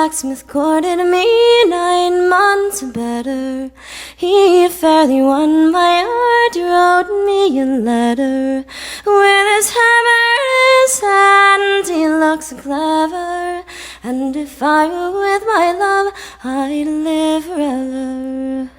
blacksmith courted me 9 months or better. He fairly won my heart, wrote me a letter. With his hammer in his hand, he looks so clever. And if I were with my love, I'd live forever.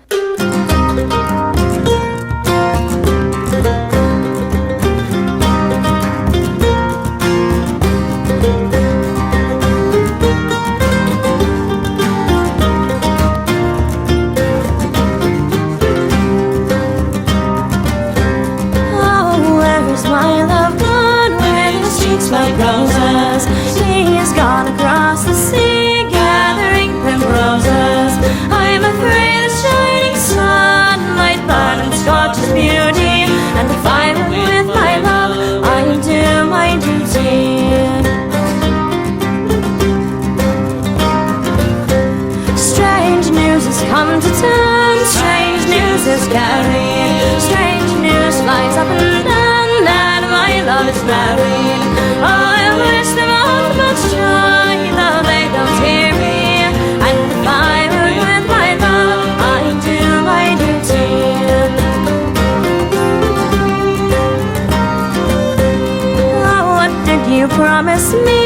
My love gone with his cheeks like roses? He has gone across the sea, gathering primroses. I'm afraid the shining sun might burn and scorch his beauty, and if I were with my love, I'd do my duty. Strange news has come to town, strange news is carried, strange news flies up and down. Love is married. Oh, I wish them all much joy, though they don't hear me. And if I were with my love, I'd do my duty. Oh, what did you promise me?